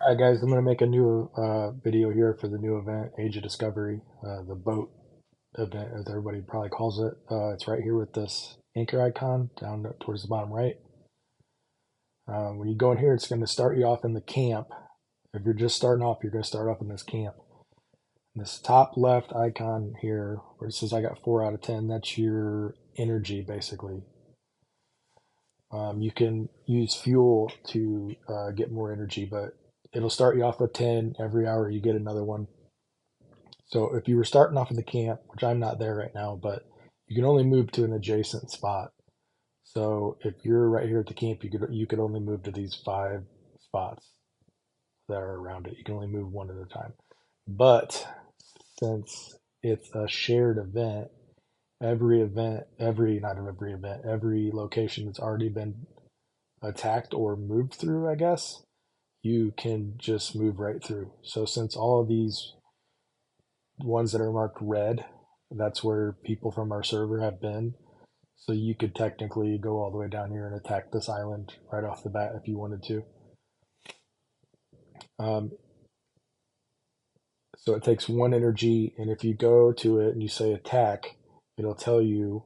Hi guys, I'm going to make a new video here for the new event, Age of Discovery, the boat event as everybody probably calls it. It's right here with this anchor icon down towards the bottom right. When you go in here, it's going to start you off in the camp. If you're just starting off, you're going to start off in this camp. This top left icon here, where it says I got 4 out of 10, that's your energy basically. You can use fuel to get more energy, but it'll start you off with 10. Every hour you get another one. So if you were starting off in the camp, which I'm not there right now, but you can only move to an adjacent spot. So if you're right here at the camp, you could only move to these 5 spots that are around it. You can only move one at a time. But since it's a shared event, every location that's already been attacked or moved through, I guess, you can just move right through. So since all of these ones that are marked red, that's where people from our server have been. So you could technically go all the way down here and attack this island right off the bat if you wanted to. Um, so it takes 1 energy, and if you go to it and you say attack, it'll tell you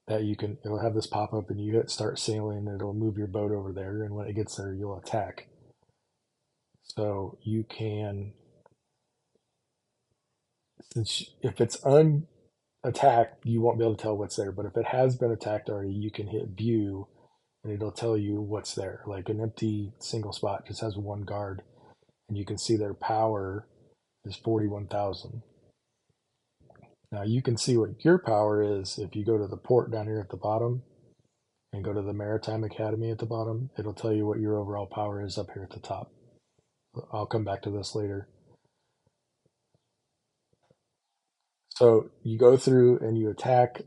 that it'll have this pop up and you hit start sailing, and it'll move your boat over there, and when it gets there, you'll attack. So you can, since if it's attacked, you won't be able to tell what's there. But if it has been attacked already, you can hit view and it'll tell you what's there. Like an empty single spot just has 1 guard, and you can see their power is 41,000. Now you can see what your power is if you go to the port down here at the bottom and go to the Maritime Academy at the bottom. It'll tell you what your overall power is up here at the top. I'll come back to this later. So you go through and you attack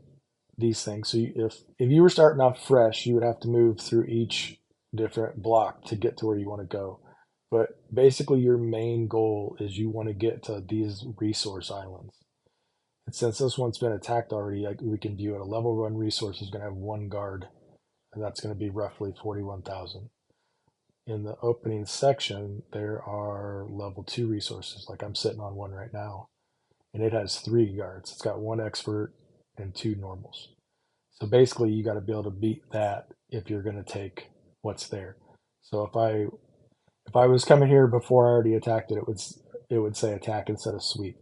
these things. So if you were starting off fresh, you would have to move through each different block to get to where you want to go. But basically, your main goal is you want to get to these resource islands. And since this one's been attacked already, we can view it. A level 1 resource is going to have 1 guard, and that's going to be roughly 41,000. In the opening section, there are level 2 resources, like I'm sitting on one right now, and it has 3 guards. It's got 1 expert and 2 normals. So basically, you got to be able to beat that if you're going to take what's there. So if I was coming here before I already attacked it, it would say attack instead of sweep.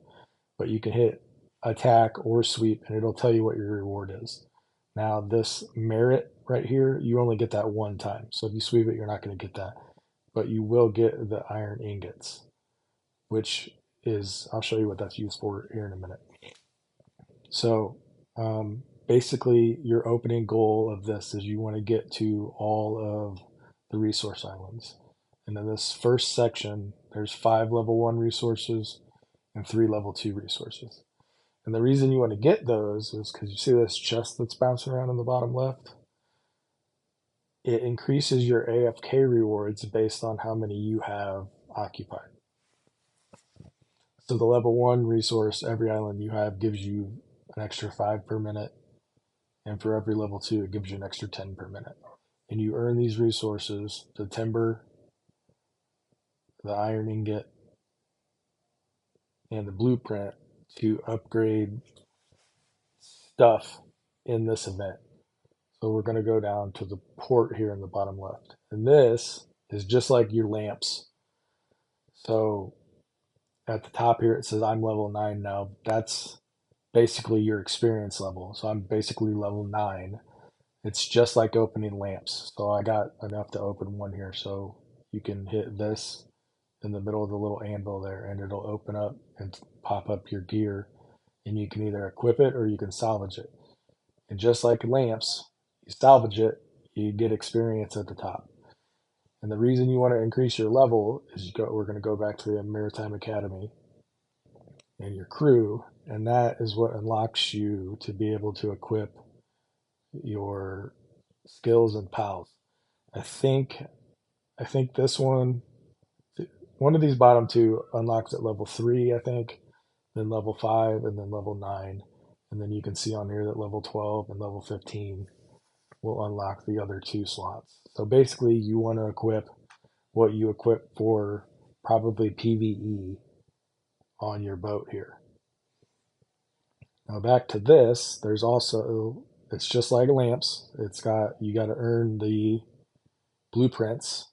But you can hit attack or sweep, and it'll tell you what your reward is. Now this merit right here, you only get that one time. So if you sweep it, you're not going to get that, but you will get the iron ingots, which is I'll show you what that's used for here in a minute. So basically, your opening goal of this is you want to get to all of the resource islands. And in this first section, there's 5 level 1 resources and 3 level 2 resources. And the reason you want to get those is because you see this chest that's bouncing around in the bottom left? It increases your AFK rewards based on how many you have occupied. So the level 1 resource, every island you have gives you an extra 5 per minute. And for every level 2, it gives you an extra 10 per minute. And you earn these resources, the timber, the iron ingot, and the blueprint to upgrade stuff in this event. So we're going to go down to the port here in the bottom left. And this is just like your lamps. So at the top here, it says I'm level 9 now. That's basically your experience level. So I'm basically level 9. It's just like opening lamps. So I got enough to open one here. So you can hit this in the middle of the little anvil there, and it'll open up and pop up your gear. And you can either equip it or you can salvage it. And just like lamps, you salvage it, you get experience at the top. And the reason you want to increase your level is we're going to go back to the Maritime Academy and your crew, and that is what unlocks you to be able to equip your skills and pals. I think I think this one of these bottom 2 unlocks at level 3, I think, then level 5, and then level 9. And then you can see on here that level 12 and level 15 will unlock the other 2 slots. So basically, you want to equip what you equip for probably PvE on your boat here. Now back to this, there's also, it's just like lamps. You got to earn the blueprints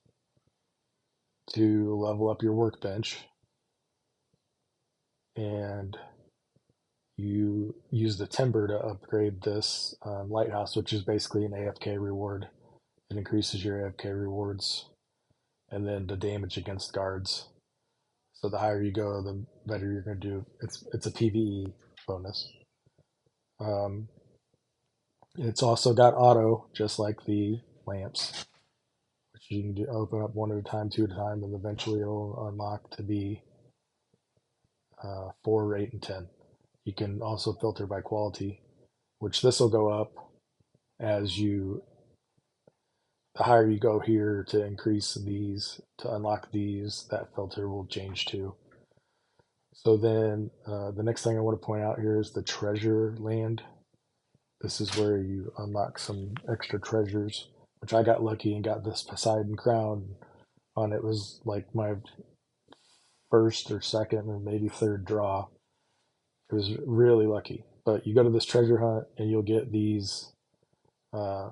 to level up your workbench, and you use the timber to upgrade this lighthouse, which is basically an AFK reward. It increases your AFK rewards, and then the damage against guards. So the higher you go, the better you're going to do. It's a PVE bonus. Um, it's also got auto, just like the lamps, which you can open up one at a time, two at a time, and eventually it'll unlock to be 4, 8, and 10. You can also filter by quality, which this will go up as the higher you go here to increase these, to unlock these, that filter will change too. So then the next thing I want to point out here is the treasure land. This is where you unlock some extra treasures, which I got lucky and got this Poseidon crown on it. Was like my first or second or maybe third draw. It was really lucky. But you go to this treasure hunt and you'll get these, I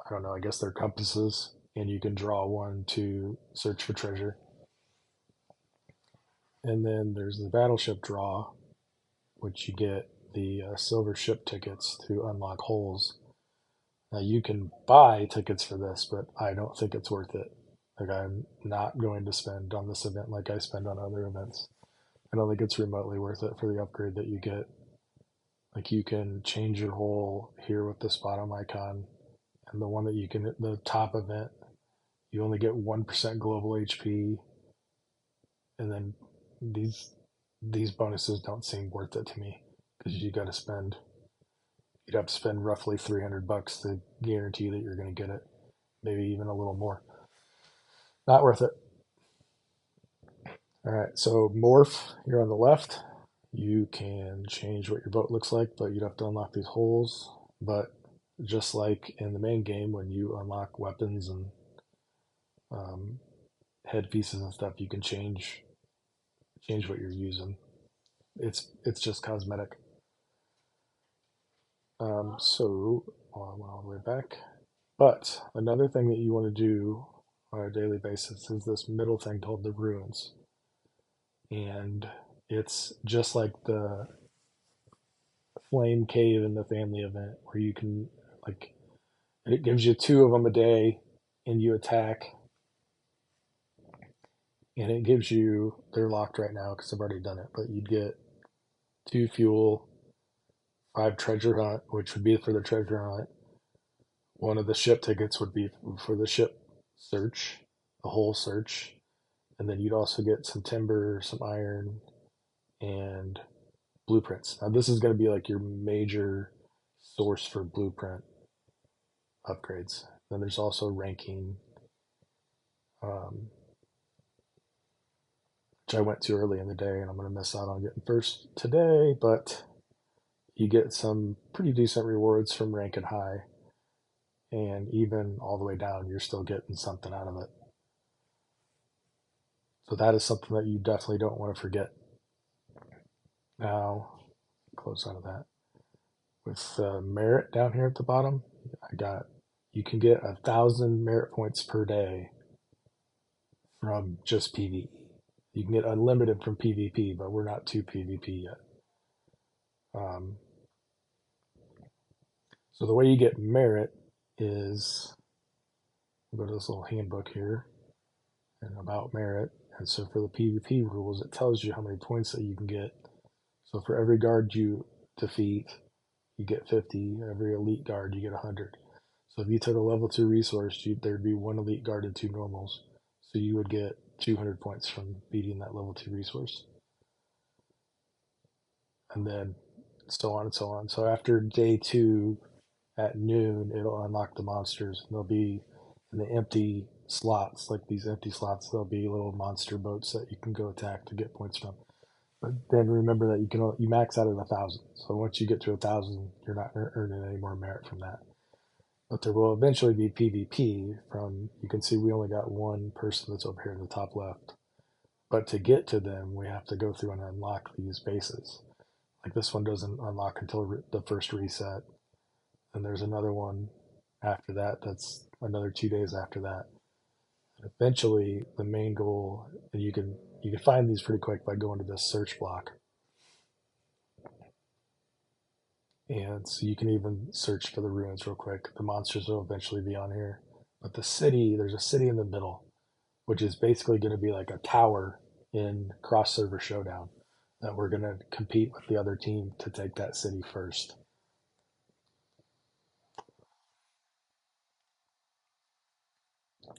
don't know, I guess they're compasses, and you can draw one to search for treasure. And then there's the battleship draw, which you get the silver ship tickets to unlock holes. Now you can buy tickets for this, but I don't think it's worth it. Like, I'm not going to spend on this event like I spend on other events. I don't think it's remotely worth it for the upgrade that you get. Like, you can change your hole here with this bottom icon, and the one that you can, the top event, you only get 1% global HP, and then these bonuses don't seem worth it to me because you'd have to spend roughly $300 to guarantee that you're going to get it, maybe even a little more. Not worth it. All right, so morph, you're on the left. You can change what your boat looks like, but you'd have to unlock these holes. But just like in the main game, when you unlock weapons and headpieces and stuff, you can change what you're using. It's just cosmetic. So all the way back. But another thing that you want to do on a daily basis is this middle thing called the ruins. And it's just like the flame cave in the family event where you can, like, it gives you 2 of them a day and you attack, and it gives you, they're locked right now because I've already done it, but you'd get 2 fuel, 5 treasure hunt, which would be for the treasure hunt. One of the ship tickets would be for the ship search, the whole search. And then you'd also get some timber, some iron, and blueprints. Now, this is going to be like your major source for blueprint upgrades. Then there's also ranking, um, which I went to early in the day, and I'm going to miss out on getting first today, but you get some pretty decent rewards from ranking high, and even all the way down, you're still getting something out of it. So that is something that you definitely don't want to forget. Now, close out of that. With merit down here at the bottom, you can get 1,000 merit points per day from just PvE. You can get unlimited from PvP, but we're not to PvP yet. So the way you get merit is, go to this little handbook here and about merit. And so for the PvP rules, it tells you how many points that you can get. So for every guard you defeat, you get 50. Every elite guard, you get 100. So if you took a level 2 resource, there'd be 1 elite guard and 2 normals. So you would get 200 points from beating that level 2 resource. And then so on and so on. So after day 2 at noon, it'll unlock the monsters. And they'll be in the empty slots, like these empty slots, there'll be little monster boats that you can go attack to get points from. But then remember that you max out at 1,000. So once you get to 1,000, you're not earning any more merit from that. But there will eventually be PvP from, you can see we only got one person that's over here in the top left. But to get to them, we have to go through and unlock these bases. Like this one doesn't unlock until the first reset. And there's another one after that that's another 2 days after that. And eventually the main goal, and you can find these pretty quick by going to this search block. And so you can even search for the ruins real quick. The monsters will eventually be on here. But the city, there's a city in the middle, which is basically going to be like a tower in cross server showdown that we're going to compete with the other team to take that city first.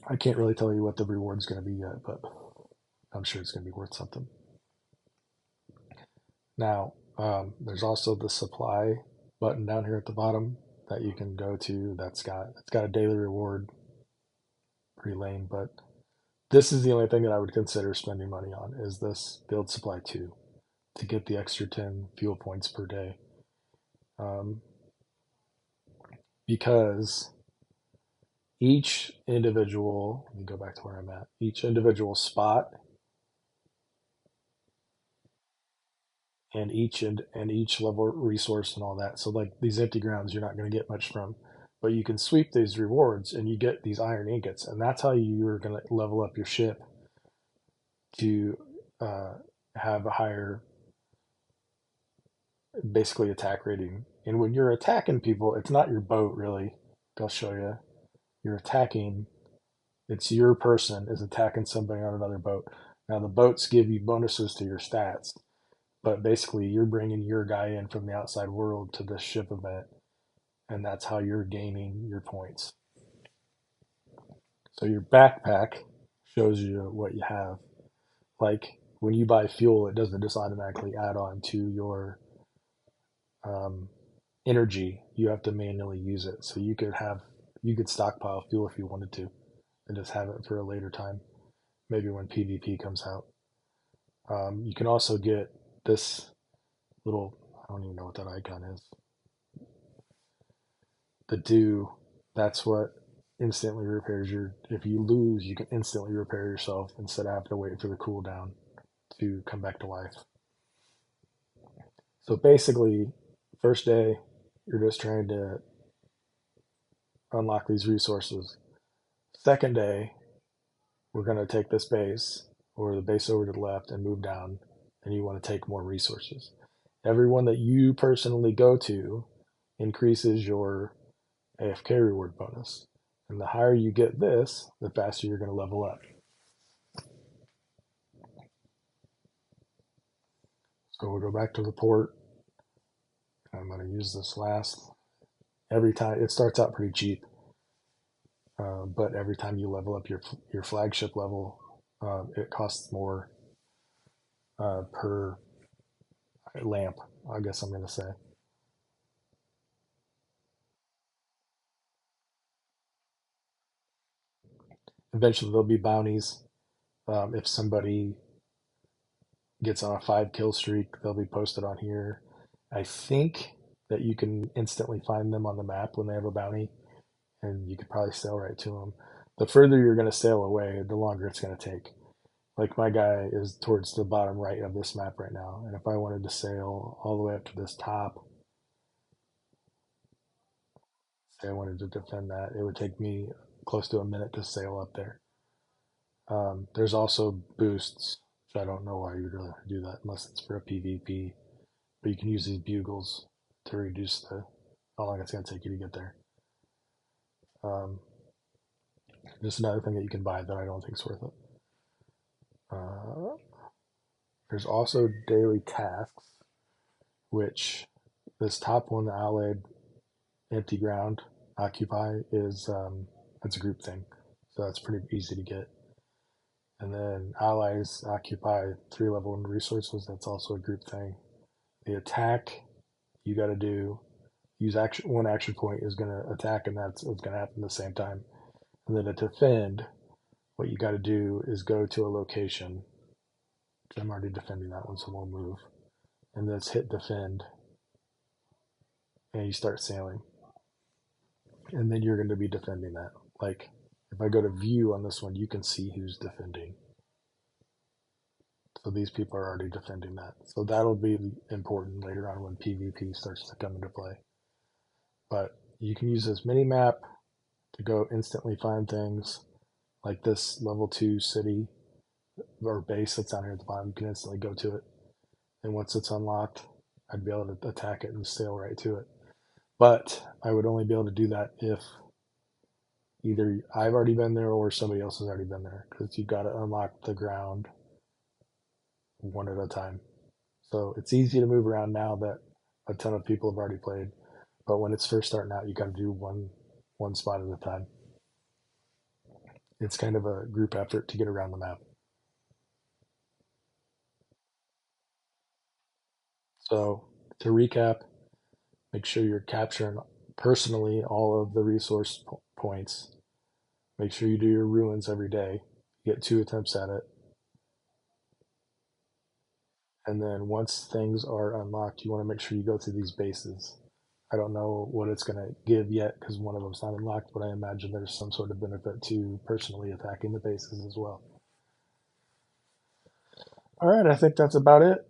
I can't really tell you what the reward's going to be yet, but I'm sure it's going to be worth something. Now, there's also the supply button down here at the bottom that you can go to. It's got a daily reward. Pretty lame, but this is the only thing that I would consider spending money on is this build supply 2 to get the extra 10 fuel points per day. Um, because each individual, let me go back to where I'm at, each individual spot and each level resource and all that. So like these empty grounds, you're not going to get much from, but you can sweep these rewards and you get these iron ingots, and that's how you're going to level up your ship to uh, have a higher, basically attack rating. And when you're attacking people, it's not your boat really. I'll show you. You're attacking. It's your person is attacking somebody on another boat. Now the boats give you bonuses to your stats, but basically you're bringing your guy in from the outside world to this ship event, and that's how you're gaining your points. So your backpack shows you what you have. Like when you buy fuel, it doesn't just automatically add on to your um, energy. You have to manually use it. So you could stockpile fuel if you wanted to, and just have it for a later time, maybe when PvP comes out. You can also get this little, I don't even know what that icon is. The do, that's what instantly repairs your, if you lose, you can instantly repair yourself instead of having to wait for the cooldown to come back to life. So basically, first day, you're just trying to unlock these resources. Second day, we're going to take this base or the base over to the left and move down, and you want to take more resources. Everyone that you personally go to increases your AFK reward bonus. And the higher you get this, the faster you're going to level up. So we'll go back to the port. I'm going to use this last. Every time, it starts out pretty cheap, but every time you level up your flagship level, it costs more per lamp, I guess I'm going to say. Eventually, there'll be bounties. If somebody gets on a 5 kill streak, they'll be posted on here. I think that you can instantly find them on the map when they have a bounty, and you could probably sail right to them. The further you're going to sail away, the longer it's going to take. Like my guy is towards the bottom right of this map right now, and if I wanted to sail all the way up to this top, say I wanted to defend that, it would take me close to a minute to sail up there. There's also boosts, which I don't know why you'd really do that unless it's for a PvP. But you can use these bugles to reduce how long it's going to take you to get there. Um, just another thing that you can buy that I don't think is worth it. Uh, there's also daily tasks, which this top one, the Allied Empty Ground Occupy, is it's a group thing, so that's pretty easy to get. And then Allies Occupy 3 level 1 resources. That's also a group thing. The attack you got to do use one action point is going to attack, and that's going to happen at the same time. And then to defend, what you got to do is go to a location. I'm already defending that one, so we'll move. And then it's hit defend, and you start sailing. and then you're going to be defending that. Like if I go to view on this one, you can see who's defending. So these people are already defending that. So that'll be important later on when PvP starts to come into play. But you can use this mini map to go instantly find things like this level 2 city or base that's down here at the bottom. You can instantly go to it. And once it's unlocked, I'd be able to attack it and sail right to it. But I would only be able to do that if either I've already been there or somebody else has already been there, because you've got to unlock the ground one at a time. So it's easy to move around now that a ton of people have already played. But when it's first starting out, you got to do one spot at a time. It's kind of a group effort to get around the map. So to recap, make sure you're capturing personally all of the resource points. Make sure you do your ruins every day. Get 2 attempts at it. And then once things are unlocked, you want to make sure you go through these bases. I don't know what it's going to give yet because one of them's not unlocked, but I imagine there's some sort of benefit to personally attacking the bases as well. All right, I think that's about it.